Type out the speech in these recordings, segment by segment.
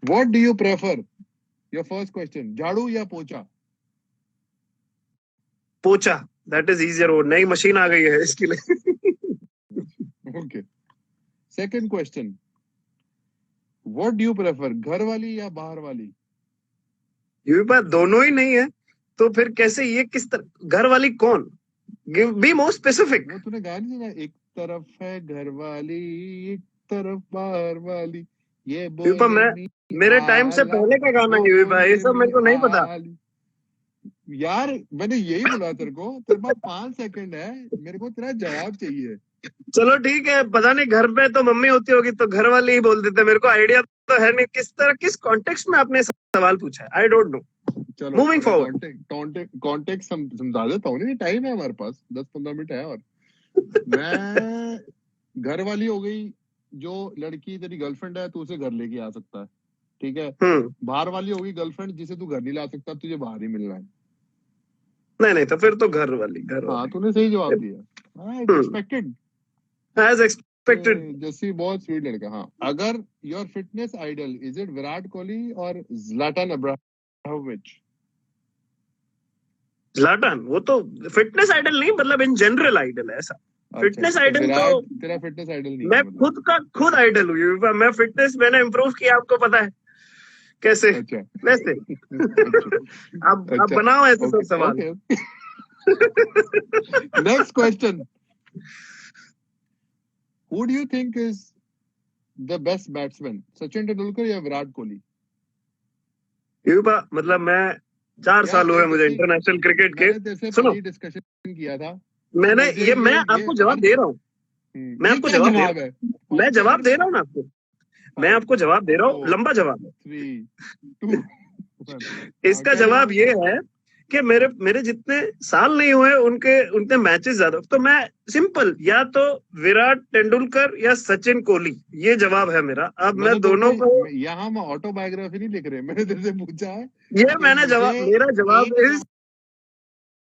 What do you prefer? Your first question, झाड़ू या पोछा? पोछा, that is easier. वो नई मशीन आ गई है इसके लिए. Okay. Second question, what do you prefer? घर वाली या बाहर वाली? ये बात दोनों ही नहीं है, तो फिर कैसे ये किस तरह घर वाली कौन? Be more specific. वो तूने गाया नहीं सुना? एक तरफ है घर वाली, एक तरफ बाहर वाली, ये यूपा मैं मेरे टाइम से पहले का गाना है यूपा, ये सब मेरे को नहीं पता यार. मैंने यही बोला तेरे को, तेरे पास 5 सेकंड है, मेरे को तेरा जवाब चाहिए. चलो ठीक है, पता नहीं घर पे तो मम्मी होती होगी तो घर वाले ही बोल देते, मेरे को आइडिया तो है नहीं किस तरह किस कॉन्टेक्स्ट में आपने सवाल पूछा है. I don't know. चलो मूविंग फॉरवर्ड, कॉन्टेक्स्ट समझा देता हूँ. नहीं टाइम है हमारे पास, 10-15 मिनट है. और मैं घर वाली हो गई, जो लड़की तेरी गर्लफ्रेंड है, तू उसे घर लेके आ सकता है, ठीक है. बाहर वाली होगी गर्लफ्रेंड, जिसे तू घर नहीं ला सकता, तुझे बाहर ही मिलना है. नहीं तो फिर तो घर वाली. हाँ, तूने सही जवाब दिया. Expected, as expected. जैसी बहुत स्वीट लड़का. हाँ, अगर your fitness idol is it Virat Kohli और ज़्लाटन इब्राहिमोविच? ज़्लाटन, वो तो फिटनेस आइडल नहीं, मतलब इन जनरल आइडल है ऐसा. फिटनेस आइडल तो तेरा फिटनेस आइडल नहीं. मैं खुद आइडल हूँ. मैं फिटनेस मैंने इम्प्रूव किया, आपको पता है कैसे. वैसे अब बनाओ ऐसे सब सवाल. Next question, who do you think is the best batsman, Sachin Tendulkar या विराट कोहली? मतलब मैं 4 साल हुए मुझे इंटरनेशनल क्रिकेट के. सुनो, डिस्कशन किया था मैंने ये मैं आपको जवाब दे रहा हूँ. मैं आपको जवाब दे रहा हूँ. मैं जवाब दे रहा हूँ ना आपको. मैं आपको जवाब दे रहा हूँ. लंबा जवाब है. 3, 2, इसका जवाब ये है कि मेरे जितने साल नहीं हुए उनके मैचेस ज्यादा. तो मैं सिंपल, या तो विराट तेंदुलकर या सचिन कोहली, ये जवाब है मेरा. अब मैं दोनों को, यहाँ हम ऑटोबायोग्राफी नहीं लिख रहे, मैंने तेरे से पूछा है. ये मैंने जवाब, मेरा जवाब is,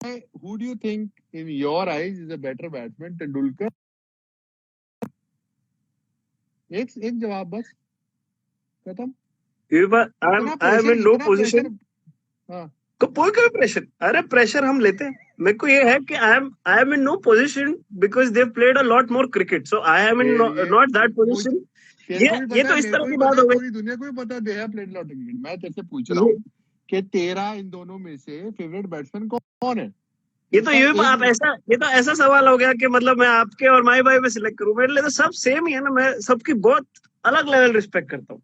who do you think in your eyes is a better batsman, Tendulkar? एक जवाब बस, खत्म. I am in no position. कोई प्रेशर, अरे प्रेशर हम लेते हैं. मेरे को ये है कि I am in no position because they played a lot more cricket, so I am in not that position. ये तो इस तरह की बात हो गई. पूरी दुनिया को भी पता they have played lot cricket. मैं तेरे से पूछ रहा हूँ कि तेरा इन दोनों में से फेवरेट बैट्समैन कौन है? ये तो ऐसा सवाल हो गया कि मतलब मैं आपके और माई भाई में सिलेक्ट करूं. मेरे लिए तो सब सेम ही है ना. मैं सबकी बहुत अलग लेवल रिस्पेक्ट करता हूँ.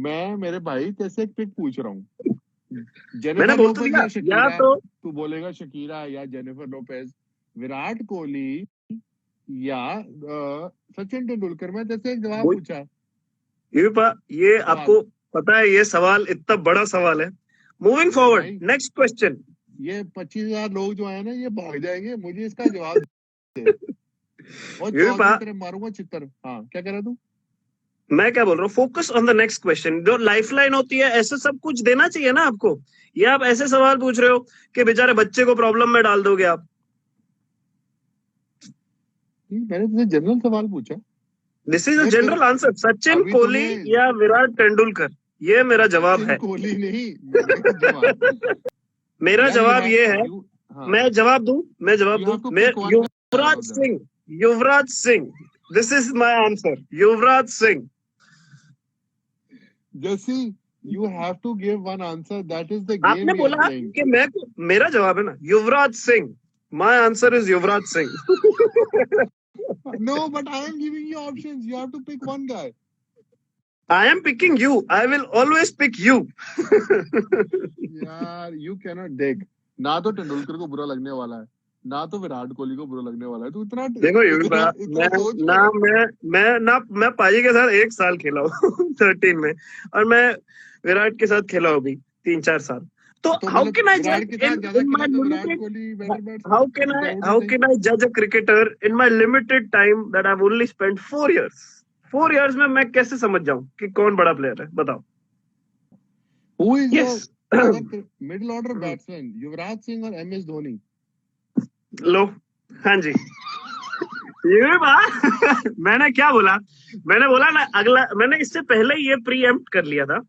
मैं मेरे भाई तेरे एक पिक पूछ रहा हूँ. मैंने बोल तो दिया, या तो तू बोलेगा शकीरा या जेनिफर लोपेज, विराट कोहली या सचिन तेंदुलकर. मैं तेरे से एक जवाब पूछा. ये आपको पता है ये सवाल इतना बड़ा सवाल है. Moving forward, next question. ये 25,000 लोग जो आए ना, ये भाग जाएंगे, मुझे इसका जवाब दे. और तेरे मारूंगा चित्तर. हाँ, क्या कह रहा तू? मैं क्या बोल रहा हूँ, focus on the next question. जो लाइफलाइन होती है, ऐसे सब कुछ देना चाहिए ना आपको. ये आप ऐसे सवाल पूछ रहे हो कि बेचारे बच्चे को प्रॉब्लम में डाल दोगे आप. मैंने तुझे जनरल सवाल पूछा. This is a general answer. Sachin Kohli या विराट तेंदुलकर, ये मेरा जवाब है. कोहली नहीं, मेरा जवाब ये है. मैं जवाब दूं. Yuvraj Singh. This is my answer, Yuvraj Singh. Jesse, you have to give one answer. That is the game. आपने बोला कि मेरा जवाब है ना Yuvraj Singh. My answer is Yuvraj Singh. No, but I am giving you options. You have to pick one guy. I am picking you. I will always pick you. यार, you cannot dig. ना तो तेंदुलकर को बुरा लगने वाला है, ना तो विराट कोहली को बुरा लगने वाला है. तू इतना देखो मैं पाजी के साथ 1 साल खेला हूँ 13 में, और मैं विराट के साथ खेला हूँ भी 3-4 साल. तो how can I judge a cricketer in my limited time that I've only spent 4 years? 4 years में मैं कैसे समझ जाऊं कि कौन बड़ा प्लेयर है, बताओ. Who is the middle order batsman, Yuvraj Singh और MS धोनी? लो, हाँ जी. ये बात मैंने क्या बोला, मैंने बोला ना अगला, मैंने इससे पहले ये प्रीएम्प्ट कर लिया था।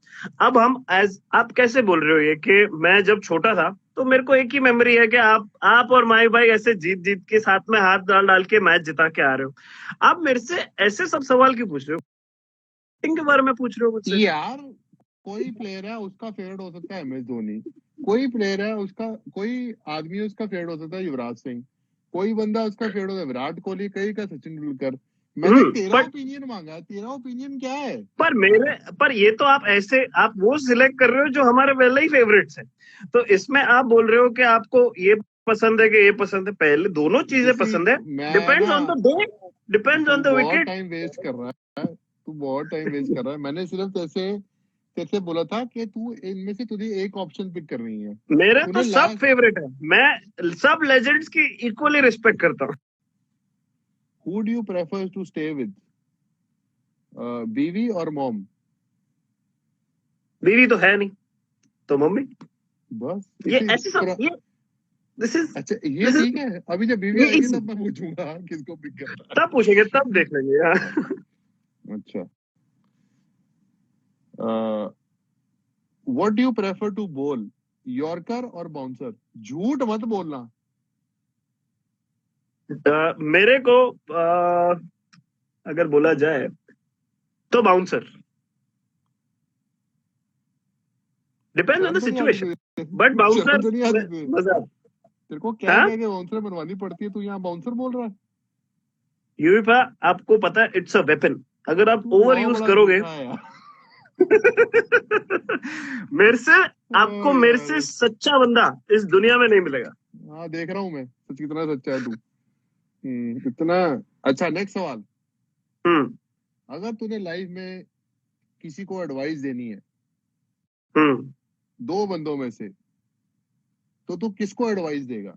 अब हम आप कैसे बोल रहे हो ये कि मैं जब छोटा था तो मेरे को एक ही मेमोरी है कि आप और माई भाई ऐसे जीत जीत के साथ में हाथ डाल डाल के मैच जिता के आ रहे हो। आप मेरे से ऐसे सब सवाल क्यों पूछ रहे हो, के बारे में पूछ रहे हो मुझसे? यार कोई प्लेयर है उसका फेवरेट हो सकता है MS धोनी, कोई प्लेयर है उसका, कोई आदमी उसका फेवरेट हो सकता है युवराज सिंह, कोई बंदा उसका फेवरेट होता है विराट कोहली, कई का सचिन तेंदुलकर। मैंने तेरा ओपिनियन मांगा, तेरा ओपिनियन क्या है? पर ये तो आप ऐसे आप वो सिलेक्ट कर रहे हो जो हमारे पहले ही फेवरेट्स है, तो इसमें आप बोल रहे हो कि आपको ये पसंद है कि ये पसंद है। पहले दोनों चीजें पसंद है, depends on the day, depends on the wicket. Time waste कर रहा है तू, बहुत टाइम वेस्ट कर रहा है। मैंने सिर्फ तेरे बोला था कि तू इनमें से तुझे एक ऑप्शन पिक करनी है। मेरे तो सब फेवरेट है, मैं सब लेजेंड्स की इक्वली रिस्पेक्ट करता हूँ। Who do you prefer to stay with? बीवी और मॉम? बीवी तो है नहीं, तो मम्मी। बस ये ऐसे सब ये दिस इज अच्छा, ये ठीक है। अभी जब बीवी आएगी तब मैं पूछूंगा किसको पिक करना है। तब पूछेंगे, तब देख लेंगे यार। अच्छा, what do you prefer to bowl? Yorker और बाउंसर? झूठ मत बोलना। मेरे को अगर बोला जाए तो bouncer, depends on the situation, but bouncer मजा। तेरे को क्या है कि बाउंसर बनवानी पड़ती है, तू यहाँ बाउंसर बोल रहा है? यूएफा आपको पता है इट्स अ वेपन, अगर आप ओवर यूज करोगे मेरे से सच्चा बंदा इस दुनिया में नहीं मिलेगा। हाँ देख रहा हूँ मैं, सच कितना सच्चा है तू। इतना अच्छा। नेक्स्ट सवाल, अगर तूने लाइफ में किसी को एडवाइस देनी है दो बंदों में से, तो तू किसको एडवाइस देगा?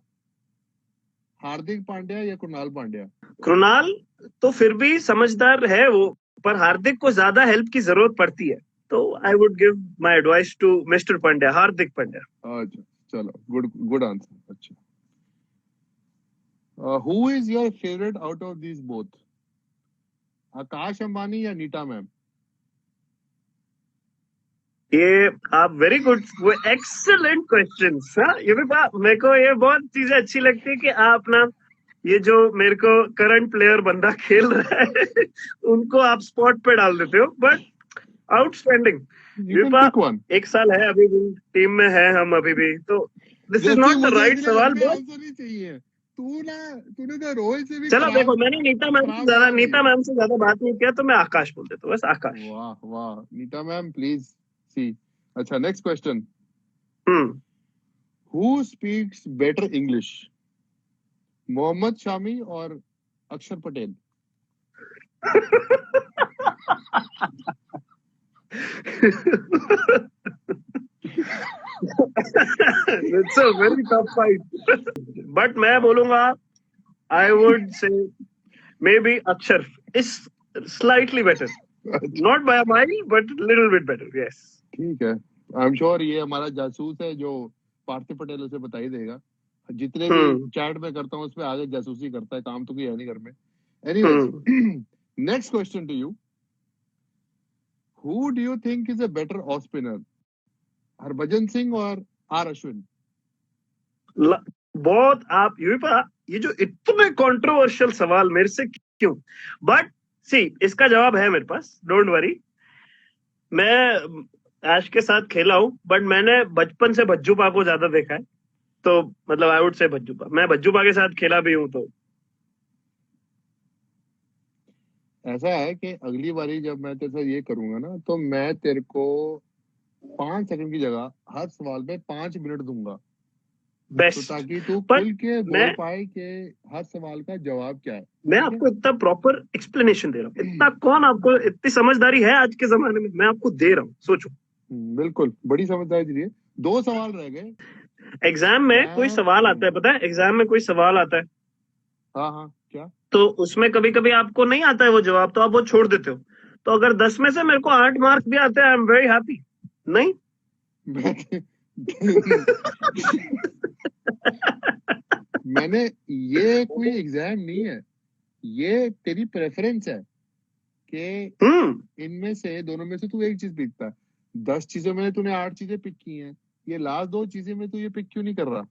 हार्दिक पांड्या या कृणाल पांड्या? कृणाल तो फिर भी समझदार है वो, पर हार्दिक को ज्यादा हेल्प की जरूरत पड़ती है, तो I would give my advice to mister Pandya, Hardik Pandya. अच्छा चलो, गुड आंसर। अच्छा, who is your favourite out of these both? Akash Ambani या नीता मैम? ये आप वेरी गुड, वो एक्सेलेंट क्वेश्चन। ये भी मेरे को ये बहुत चीजें अच्छी लगती है कि आप ना ये जो मेरे को करंट प्लेयर बंदा खेल रहा है उनको आप स्पॉट पे डाल देते हो, बट आउटस्टैंडिंग। एक साल है अभी भी टीम में है हम अभी भी, तो this is not the right सवाल। चाहिए तूने तो रोहित से भी। चलो देखो, मैंने नीता मैम से ज्यादा बात नहीं किया, तो मैं आकाश बोल देता हूँ, बस आकाश। वाह वाह, नीता मैम प्लीज सी। अच्छा, next question, who speaks better English, Mohammed Shami और Akshar Patel? It's a very tough fight. But मैं बोलूंगा, I would say maybe Akshar is slightly better, not by a mile, but little bit better. Yes. ठीक है, I am sure ये हमारा जासूस है जो पार्थिव पटेल उसे बता ही देगा। जितने भी चैट में करता हूँ उसमें आगे जासूसी करता है, काम तो कोई है नहीं घर में। Anyways, next question to you, who do you think is a better of spinner, Harbhajan Singh और आर अश्विन? बहुत आप ये जो इतने कंट्रोवर्शियल सवाल मेरे से क्यों, बट सी इसका जवाब है मेरे पास, डोंट वरी। मैं ऐश के साथ खेला हूं, बट मैंने बचपन से भज्जूपा को ज्यादा देखा है, तो मतलब आई वुड से भज्जूपा। मैं भज्जूपा के साथ खेला भी हूं। तो ऐसा है कि अगली बारी जब मैं तेरे साथ ये करूंगा ना, तो मैं तेरे को 5 सेकंड की जगह हर सवाल में 5 मिनट दूंगा, बेस्ट, तो ताकि तू खुल के बोल पाए कि हर सवाल का जवाब क्या है। मैं आपको इतना प्रॉपर एक्सप्लेनेशन दे रहा हूँ, इतना कौन आपको इतनी समझदारी है आज के जमाने में, मैं आपको दे रहा हूँ, सोचो। बिल्कुल, बड़ी समझदारी दी है। 2 सवाल रह गए। एग्जाम में कोई सवाल आता है, पता है, एग्जाम में कोई सवाल आता है, हाँ क्या, तो उसमें कभी कभी आपको नहीं आता है वो जवाब, तो आप वो छोड़ देते हो। तो अगर 10 में से मेरे को 8 मार्क्स भी आते हैं, आई एम वेरी हैप्पी। नहीं मैंने ये कोई एग्जाम नहीं है, ये तेरी प्रेफरेंस है कि इनमें से दोनों में से तू एक चीज पिकता है। 10 चीजों में तूने 8 चीजें पिक की हैं, ये लास्ट 2 चीजें में तू ये पिक क्यों नहीं कर रहा?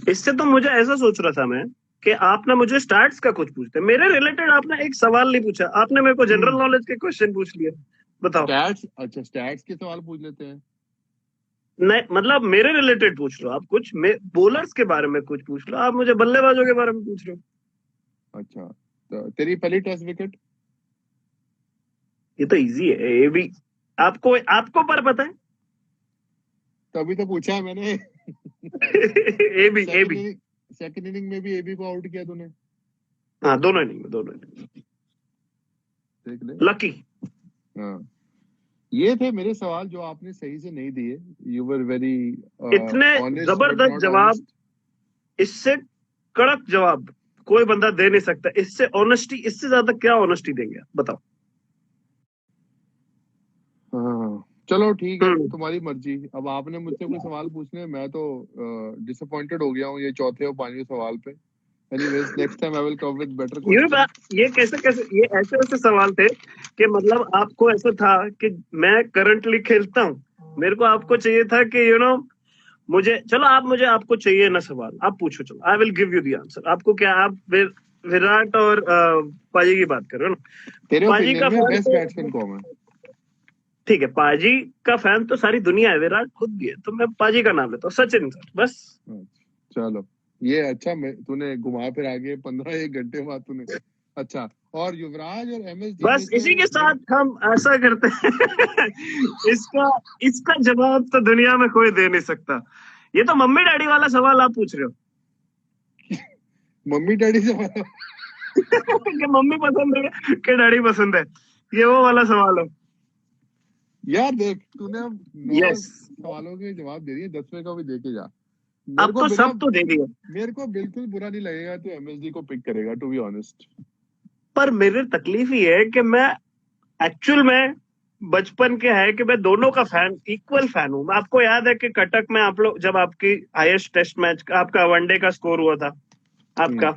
इससे तो मुझे ऐसा सोच रहा था मैं कि आपने मुझे स्टैट्स का कुछ पूछते, मेरे रिलेटेड आपने एक सवाल नहीं पूछा, आपने मेरे को जनरल नॉलेज के क्वेश्चन पूछ लिए। बताओ। स्टैट्स, अच्छा स्टैट्स के सवाल पूछ लेते हैं। नहीं मतलब मेरे रिलेटेड पूछ लो आप कुछ, बॉलर्स के बारे में कुछ पूछ लो, आप मुझे बल्लेबाजों के बारे में पूछ रहे हो। अच्छा, तो तेरी पहली टेस्ट विकेट? ये तो इजी है, ये भी आपको पर पता है। तभी तो पूछा है मैंने। एबी सेकंड इनिंग में भी एबी को आउट किया तूने। हाँ, दोनों इनिंग देख ले, लकी। हाँ, ये थे मेरे सवाल जो आपने सही से नहीं दिए। यू वर वेरी इतने जबरदस्त जवाब, इससे कड़क जवाब कोई बंदा दे नहीं सकता। इससे ऑनेस्टी, इससे ज्यादा क्या ऑनेस्टी देंगे, बताओ। हाँ, चलो ठीक है, तुम्हारी मर्जी। अब आपने मुझसे कोई सवाल पूछने, मैं तो डिसअपॉइंटेड हो गया हूँ ये चौथे और 5वें सवाल पे। Anyways, next time I will come with better question. ये कैसे ये ऐसे सवाल थे कि मतलब आपको ऐसा था कि मैं करंटली खेलता हूँ, मेरे को आपको चाहिए था कि मुझे, चलो आपको चाहिए ना सवाल, आप पूछो, चलो I will give you the answer. आपको क्या, आप विराट और पाजी की बात कर रहे हो ना? तेरे पाजी का ओपिनियन में बेस्ट बैट्समैन कौन है? ठीक है, पाजी का फैन तो सारी दुनिया है, विराट खुद भी है, तो मैं पाजी का नाम लेता हूँ, सचिन सर, बस। चलो, ये अच्छा, तूने घुमा फिर आगे 15 घंटे बाद तूने। अच्छा, और युवराज और एमएसडी बस इसी के साथ हम ऐसा करते हैं। इसका जवाब तो दुनिया में कोई दे नहीं सकता। ये तो मम्मी डैडी वाला सवाल आप पूछ रहे हो। मम्मी डैडी से कि मम्मी पसंद है कि डैडी पसंद है, ये वो वाला सवाल है। यार देख, तूने अब 9 सवालों के जवाब दे दिए, 10वें का भी दे के जा। अब तो सब तो दे दिया। मेरे को बिल्कुल बुरा नहीं लगेगा तू एमएसडी को पिक करेगा, टू बी ऑनेस्ट। पर मेरी तकलीफ ये है कि मैं एक्चुअल में बचपन के है कि मैं दोनों का फैन, इक्वल फैन हूँ। आपको याद है कि कटक में आप लोग जब आपकी हाईएस्ट टेस्ट मैच, आपका वनडे का स्कोर हुआ था आपका,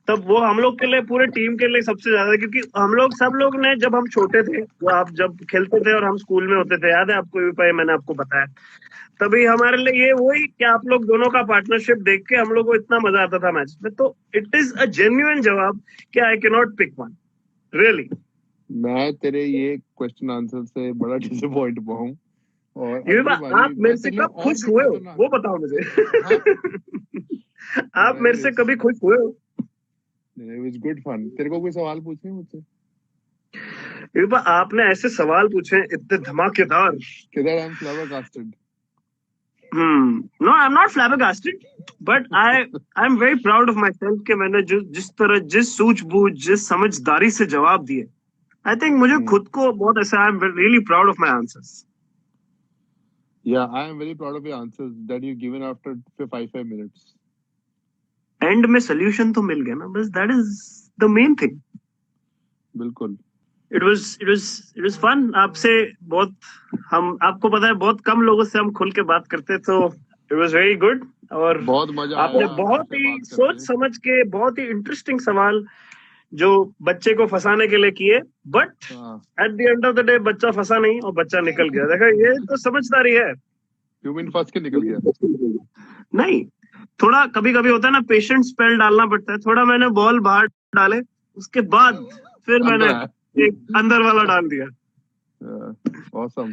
तब वो हम लोग के लिए, पूरे टीम के लिए सबसे ज्यादा, क्योंकि हम लोग सब लोग ने, जब हम छोटे थे, आप जब खेलते थे और हम स्कूल में होते थे, याद है आपको भी, पाए मैंने आपको बताया, तभी हमारे लिए ये वही कि आप लोग दोनों का पार्टनरशिप देख के हम लोग को इतना मजा आता था मैच में। तो इट इज अ जेन्युइन जवाब कि I can not pick one, really. मैं तेरे ये क्वेश्चन आंसर से बड़ा डिसअपॉइंट हुआ हूँ। और आप मेरे से कब खुश हुए हो वो बताओ मुझे। आप मेरे से कभी खुश हुए हो? It was good fun. तेरे को कोई सवाल पूछने मुझसे? आपने ऐसे सवाल पूछे इतने धमाकेदार। किधर I'm flabbergasted. No, I'm not flabbergasted, but I'm very proud of myself कि मैंने जिस तरह, जिस सूझबूझ, जिस समझदारी से जवाब दिए, I think मुझे खुद को बहुत ऐसा, I'm really proud of my answers. Yeah, I am very proud of your answers that you've given after 5 minutes. End में सोल्यूशन तो मिल गया ना, बस that is the main thing. बिल्कुल। It was fun. आपसे बहुत, हम, आपको पता है बहुत कम लोगों से हम खुल के बात करते, तो इट वाज वेरी गुड। और बहुत मजा आया। आपने बहुत ही सोच समझ के बहुत ही इंटरेस्टिंग सवाल जो बच्चे को फंसाने के लिए किए, but at the end of the day बच्चा फंसा नहीं और बच्चा निकल गया। देखा, ये तो समझदारी है। फंस के निकल गया नहीं, थोड़ा कभी कभी होता है ना, पेशेंट स्पेल डालना पड़ता है। थोड़ा मैंने बॉल बाहर डाले, उसके बाद फिर मैंने एक अंदर वाला डाल दिया। ऑसम।